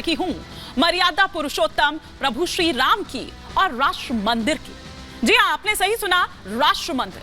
रही हूँ मर्यादा पुरुषोत्तम प्रभु श्री राम की और राष्ट्र मंदिर की। जी हाँ, आपने सही सुना, राष्ट्र मंदिर।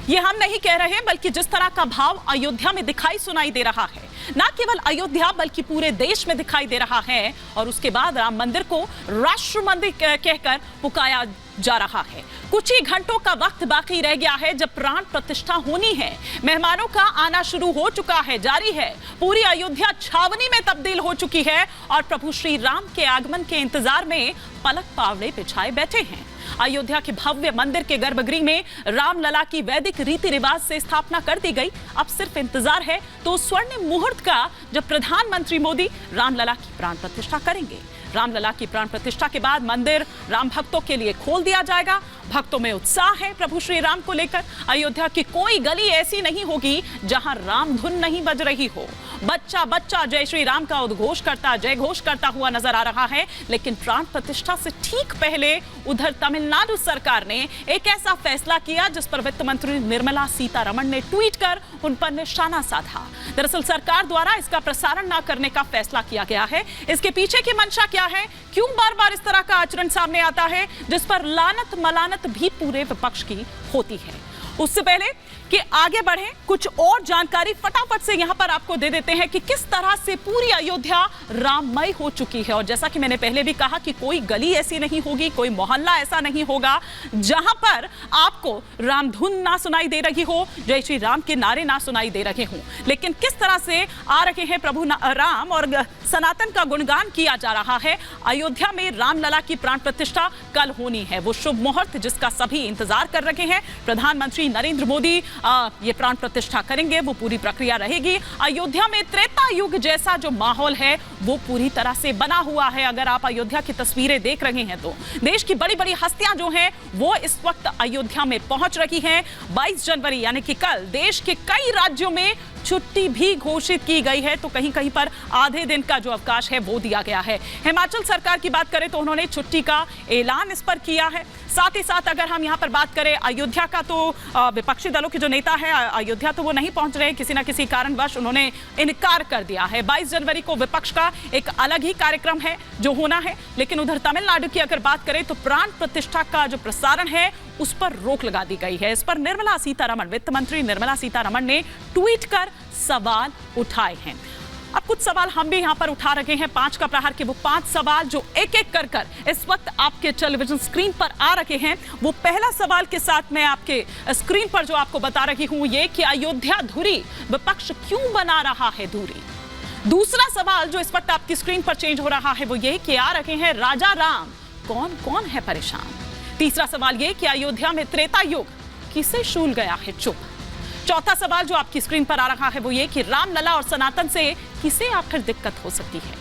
ये हम नहीं कह रहे, बल्कि जिस तरह का भाव अयोध्या में दिखाई सुनाई दे रहा है, ना केवल अयोध्या बल्कि पूरे देश में दिखाई दे रहा है, और उसके बाद राम मंदिर को राष्ट्र मंदिर कहकर पुकारा जा रहा है। कुछ ही घंटों का वक्त बाकी रह गया है जब प्राण प्रतिष्ठा होनी है। मेहमानों का आना शुरू हो चुका है, जारी है। पूरी अयोध्या छावनी में तब्दील हो चुकी है और प्रभु श्री राम के आगमन के इंतजार में पलक पावड़े बिछाए बैठे हैं। अयोध्या के भव्य मंदिर के गर्भगृह में रामलला की वैदिक रीति रिवाज से स्थापना कर दी गई। अब सिर्फ इंतजार है तो स्वर्णिम मुहूर्त का, जब प्रधानमंत्री मोदी रामलला की प्राण प्रतिष्ठा करेंगे। रामलला की प्राण प्रतिष्ठा के बाद मंदिर राम भक्तों के लिए खोल दिया जाएगा। भक्तों में उत्साह है प्रभु श्री राम को लेकर। अयोध्या की कोई गली ऐसी नहीं होगी जहां राम धुन नहीं बज रही हो। बच्चा बच्चा जय श्री राम का उद्घोष करता, जय घोष करता हुआ नजर आ रहा है। लेकिन प्राण प्रतिष्ठा से ठीक पहले उधर तमिलनाडु सरकार ने एक ऐसा फैसला किया जिस पर वित्त मंत्री निर्मला सीतारमण ने ट्वीट कर उन पर निशाना साधा। दरअसल सरकार द्वारा इसका प्रसारण न करने का फैसला किया गया है। इसके पीछे की मंशा क्या है? क्यों बार बार इस तरह का आचरण सामने आता है जिस पर लानत मलानत भी पूरे विपक्ष की होती है? उससे पहले कि आगे बढ़े, कुछ और जानकारी फटाफट से यहां पर आपको दे देते हैं कि किस तरह से पूरी अयोध्या राममय हो चुकी है। और जैसा कि मैंने पहले भी कहा कि कोई गली ऐसी नहीं होगी, कोई मोहल्ला ऐसा नहीं होगा जहां पर आपको रामधुन ना सुनाई दे रही हो, जय श्री राम के नारे ना सुनाई दे रहे हों। लेकिन किस तरह से आ रहे हैं प्रभु राम और सनातन का गुणगान किया जा रहा है। अयोध्या में रामलला की प्राण प्रतिष्ठा कल होनी है, वो शुभ मुहूर्त जिसका सभी इंतजार कर रहे हैं। प्रधानमंत्री नरेंद्र मोदी ये प्राण प्रतिष्ठा करेंगे, वो पूरी प्रक्रिया रहेगी। अयोध्या में त्रेता युग जैसा जो माहौल है वो पूरी तरह से बना हुआ है। अगर आप अयोध्या की तस्वीरें देख रहे हैं तो देश की बड़ी बड़ी हस्तियां जो हैं वो इस वक्त अयोध्या में पहुंच रही हैं। 22 जनवरी यानी कि कल देश के कई राज्यों में छुट्टी भी घोषित की गई है, तो कहीं कहीं पर आधे दिन का जो अवकाश है वो दिया गया है। हिमाचल सरकार की बात करें तो उन्होंने छुट्टी का ऐलान इस पर किया है। साथ ही साथ अगर हम यहाँ पर बात करें अयोध्या का, तो विपक्षी दलों के जो नेता है अयोध्या तो वो नहीं पहुंच रहे, किसी ना किसी कारणवश उन्होंने इनकार कर दिया है। 22 जनवरी को विपक्ष का एक अलग ही कार्यक्रम है जो होना है। लेकिन उधर तमिलनाडु की अगर बात करें तो प्राण प्रतिष्ठा का जो प्रसारण है उस पर रोक लगा दी गई है। इस पर निर्मला सीतारमण, वित्त मंत्री निर्मला सीतारमण ने ट्वीट कर सवाल उठाए हैं। अब कुछ सवाल हम भी यहां पर उठा रहे हैं। 5 का प्रहार के वो 5 सवाल जो एक एक कर इस वक्त आपके टेलीविजन स्क्रीन पर आ रहे हैं। वो पहला सवाल के साथ मैं आपके स्क्रीन पर जो आपको बता रही हूं ये कि अयोध्या धुरी, विपक्ष क्यों बना रहा है दूरी। दूसरा सवाल जो इस वक्त आपकी स्क्रीन पर चेंज हो रहा है वो ये कि आ रहे हैं राजा राम, कौन कौन है परेशान। तीसरा सवाल ये कि अयोध्या में त्रेता युग किसे शूल गया है चुप। चौथा सवाल जो आपकी स्क्रीन पर आ रहा है वो ये कि रामलला और सनातन से किसे आखिर दिक्कत हो सकती है।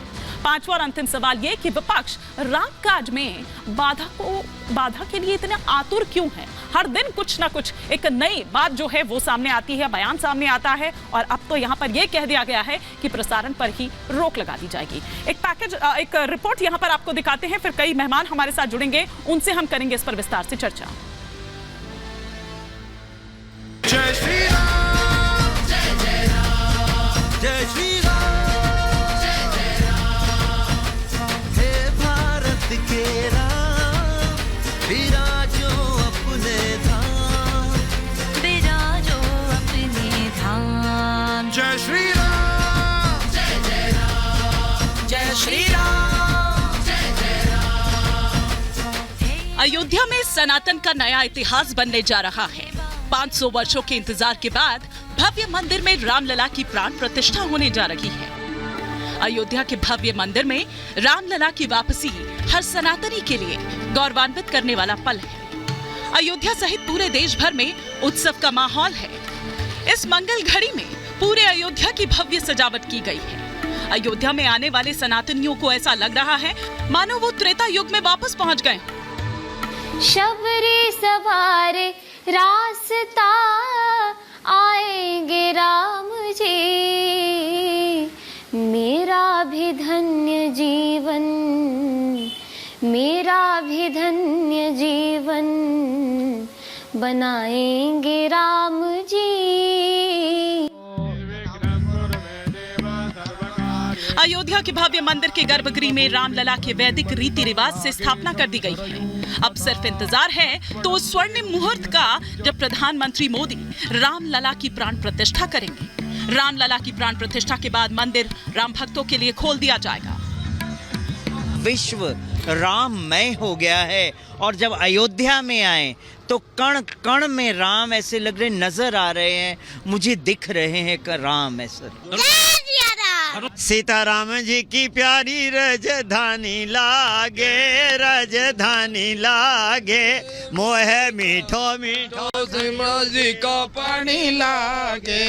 पांचवा और अंतिम सवाल ये कि विपक्ष रामकाज में बाधा के लिए इतने आतुर क्यों है। हर दिन कुछ ना कुछ एक नई बात जो है वो सामने आती है, बयान सामने आता है, और अब तो यहाँ पर यह कह दिया गया है कि प्रसारण पर ही रोक लगा दी जाएगी। एक रिपोर्ट यहाँ पर आपको दिखाते हैं, फिर कई मेहमान हमारे साथ जुड़ेंगे, उनसे हम करेंगे इस पर विस्तार से चर्चा। जय श्री राम, जय जय राम, जय श्री राम, जय जय राम, हे भारत के राम, विराजो अपने धाम, विराजो अपने धाम। जय श्री राम, जय जय राम, जय श्री राम, जय जय राम। अयोध्या में सनातन का नया इतिहास बनने जा रहा है। 500 वर्षों के इंतजार के बाद भव्य मंदिर में रामलला की प्राण प्रतिष्ठा होने जा रही है। अयोध्या के भव्य मंदिर में रामलला की वापसी हर सनातनी के लिए गौरवान्वित करने वाला पल है। अयोध्या सहित पूरे देश भर में उत्सव का माहौल है। इस मंगल घड़ी में पूरे अयोध्या की भव्य सजावट की गई है। अयोध्या में आने वाले सनातनियों को ऐसा लग रहा है मानो वो त्रेता युग में वापस पहुंच गए। शबरी सवारे रास्ता आएंगे राम जी, मेरा भी धन्य जीवन, मेरा भी धन्य जीवन बनाएंगे राम जी। अयोध्या के भव्य मंदिर के गर्भगृह में रामलला के वैदिक रीति रिवाज से स्थापना कर दी गई है। अब सिर्फ इंतजार है तो उस स्वर्णिम मुहूर्त का जब प्रधानमंत्री मोदी रामलला की प्राण प्रतिष्ठा करेंगे। रामलला की प्राण प्रतिष्ठा के बाद मंदिर राम भक्तों के लिए खोल दिया जाएगा। विश्व राममय हो गया है और जब अयोध्या में आए तो कण कण में राम ऐसे लग रहे नजर आ रहे हैं, मुझे दिख रहे हैं कि राम ऐसे। सीताराम जी की प्यारी राजधानी लागे, राजधानी लागे, मोह मीठो मीठो सिमरन जी का पानी लागे।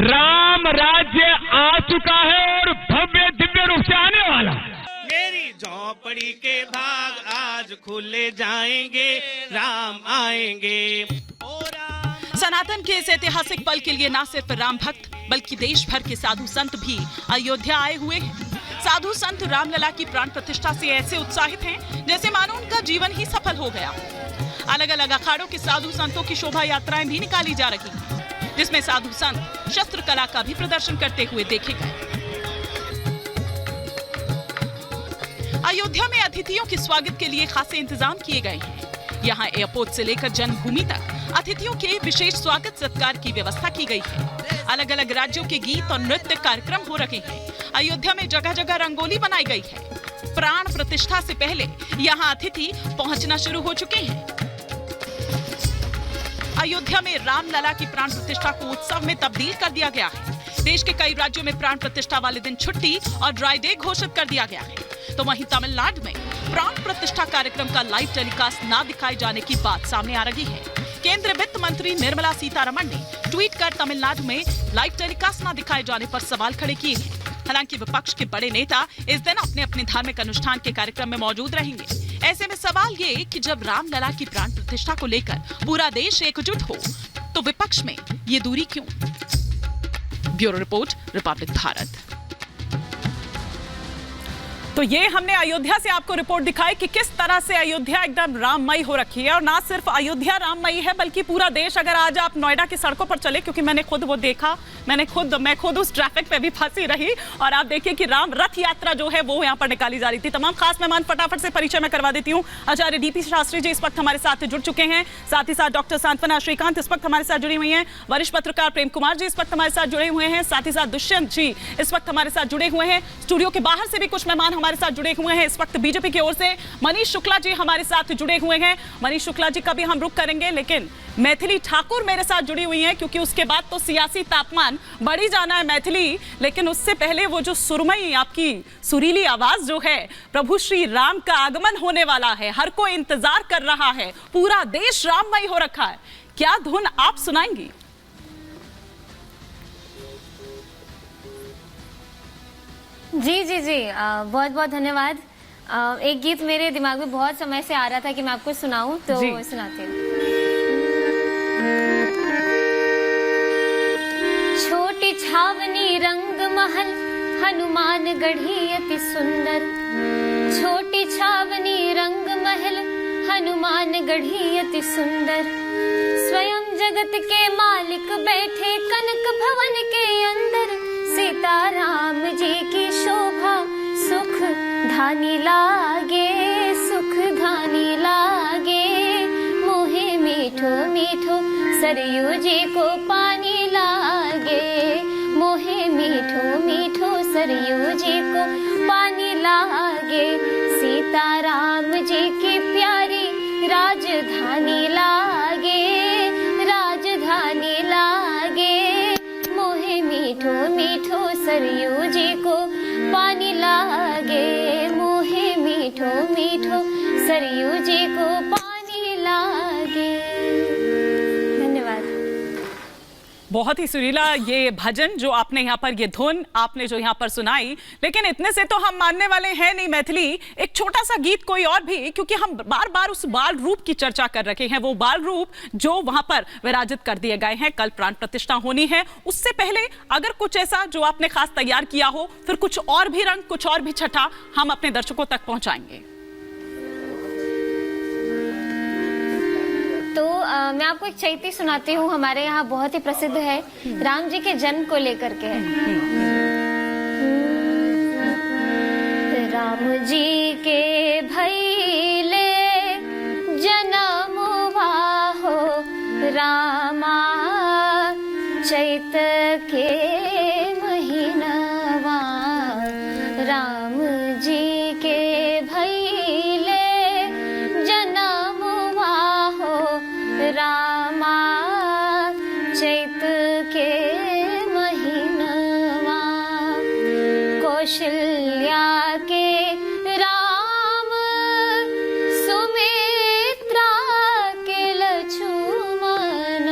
राम राज्य आ चुका है और भव्य दिव्य रूप से आने वाला। मेरी झोपड़ी के भाग आज खुले जाएंगे, राम आएंगे। सनातन के इस ऐतिहासिक पल के लिए न सिर्फ राम भक्त बल्कि देश भर के साधु संत भी अयोध्या आए हुए हैं। साधु संत रामलला की प्राण प्रतिष्ठा से ऐसे उत्साहित हैं जैसे मानो उनका जीवन ही सफल हो गया। अलग अलग अखाड़ों के साधु संतों की शोभा यात्राएं भी निकाली जा रही हैं, जिसमें साधु संत शस्त्र कला का भी प्रदर्शन करते हुए देखे गए। अयोध्या में अतिथियों के स्वागत के लिए खासे इंतजाम किए गए हैं। यहाँ एयरपोर्ट से लेकर जन्मभूमि तक अतिथियों के विशेष स्वागत सत्कार की व्यवस्था की गई है। अलग अलग राज्यों के गीत और नृत्य कार्यक्रम हो रहे हैं। अयोध्या में जगह जगह रंगोली बनाई गई है। प्राण प्रतिष्ठा से पहले यहाँ अतिथि पहुंचना शुरू हो चुके हैं। अयोध्या में रामलला की प्राण प्रतिष्ठा को उत्सव में तब्दील कर दिया गया है। देश के कई राज्यों में प्राण प्रतिष्ठा वाले दिन छुट्टी और ड्राई डे घोषित कर दिया गया है। तो वहीं तमिलनाडु में प्राण प्रतिष्ठा कार्यक्रम का लाइव टेलीकास्ट न दिखाए जाने की बात सामने आ रही है। केंद्रीय वित्त मंत्री निर्मला सीतारमण ने ट्वीट कर तमिलनाडु में लाइव टेलीकास्ट न दिखाए जाने पर सवाल खड़े किए हैं। हालांकि विपक्ष के बड़े नेता इस दिन अपने अपने धार्मिक अनुष्ठान के कार्यक्रम में मौजूद रहेंगे। ऐसे में सवाल ये कि जब रामलला की प्राण प्रतिष्ठा को लेकर पूरा देश एकजुट हो तो विपक्ष में ये दूरी क्यों? Bureau report, Republic Bharat. तो ये हमने अयोध्या से आपको रिपोर्ट दिखाई कि किस तरह से अयोध्या एकदम राममयी हो रखी है। और ना सिर्फ अयोध्या राममयी है बल्कि पूरा देश। अगर आज आप नोएडा की सड़कों पर चले, क्योंकि मैंने खुद वो देखा, मैं खुद उस ट्रैफिक पे भी फंसी रही। और आप देखिए कि राम रथ यात्रा जो है वो यहाँ पर निकाली जा रही थी। तमाम खास मेहमान फटाफट से परिचय में करवा देती हूँ। आचार्य डीपी शास्त्री जी इस वक्त हमारे साथ जुड़ चुके हैं। साथ ही साथ डॉक्टर सांत्वना श्रीकांत इस वक्त हमारे साथ जुड़ी हुई हैं। वरिष्ठ पत्रकार प्रेम कुमार जी इस वक्त हमारे साथ जुड़े हुए हैं। साथ ही साथ दुष्यंत जी इस वक्त हमारे साथ जुड़े हुए हैं। स्टूडियो के बाहर से भी कुछ मेहमान हमारे साथ जुड़े हुए हैं। इस वक्त बीजेपी की ओर से मनीष शुक्ला जी हमारे साथ जुड़े हुए हैं। मनीष शुक्ला जी का भी हम रुख करेंगे, लेकिन मैथिली ठाकुर मेरे साथ जुड़ी हुई हैं, क्योंकि उसके बाद तो सियासी तापमान बढ़ी जाना है मैथिली। लेकिन उससे पहले वो जो सुरमई आपकी सुरीली आवाज जो है, प्रभु श्री राम का आगमन होने वाला है, हर कोई इंतजार कर रहा है, पूरा देश राममय हो रखा है। क्या धुन आप सुनाएंगी? जी जी जी, बहुत बहुत धन्यवाद। एक गीत मेरे दिमाग में बहुत समय से आ रहा था कि मैं आपको सुनाऊं, तो सुनाती हूँ। छोटी छावनी रंग महल हनुमान गढ़ी अति सुंदर। छोटी छावनी रंग महल हनुमान गढ़ी अति सुंदर। स्वयं जगत के मालिक बैठे कनक भवन के अंदर। सीताराम जी की शोभा सुख धानी लागे, सुख धानी लागे। मोहे मीठो मीठो सरयू जी को पानी लागे। मोहे मीठो मीठो सरयू जी को पानी लागे। सीताराम जी की प्यारी राजधानी लागे, राजधानी लागे। मोहे मीठो मीठो सरयू जी को पानी लागे। मोहे मीठो मीठो सरयू जी को पानी लागे। धन्यवाद। बहुत ही सुरीला ये भजन जो आपने यहाँ पर, ये धुन आपने जो यहाँ पर सुनाई। लेकिन इतने से तो हम मानने वाले हैं नहीं मैथिली। एक छोटा सा गीत कोई और भी, क्योंकि हम बार बार उस बाल रूप की चर्चा कर रहे हैं। वो बाल रूप जो वहां पर विराजित कर दिए गए हैं। कल प्राण प्रतिष्ठा होनी है, उससे पहले अगर कुछ ऐसा जो आपने खास तैयार किया हो, फिर कुछ और भी रंग, कुछ और भी छटा हम अपने दर्शकों तक पहुंचाएंगे। तो मैं आपको एक चैती सुनाती हूँ, हमारे यहाँ बहुत ही प्रसिद्ध है, राम जी के जन्म को लेकर के है। राम जी के भैले जनमुआ हो रामा चैत के महीनवा राम जी के भैले जनमुआ हो रामा चैत के महीनवा कौशल्या के राम सुमित्रा के लक्ष्मण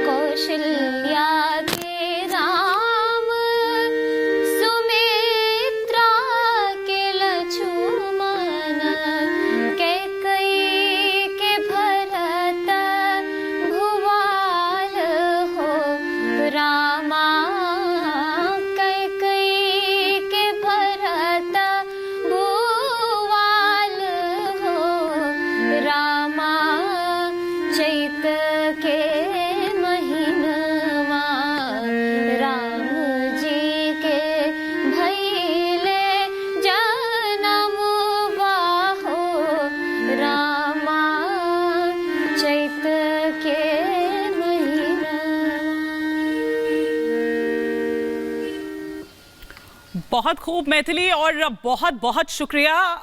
कौशल्या के राम सुमित्रा के लक्ष्मण कैकेयी के भरत भुवाल हो रामा कैकेयी के भरत भुवाल हो रामा चैत के महीनवा राम जी के भैले जनमुआ हो रामा चैत के महीनवा। बहुत खूब मैथिली और बहुत बहुत शुक्रिया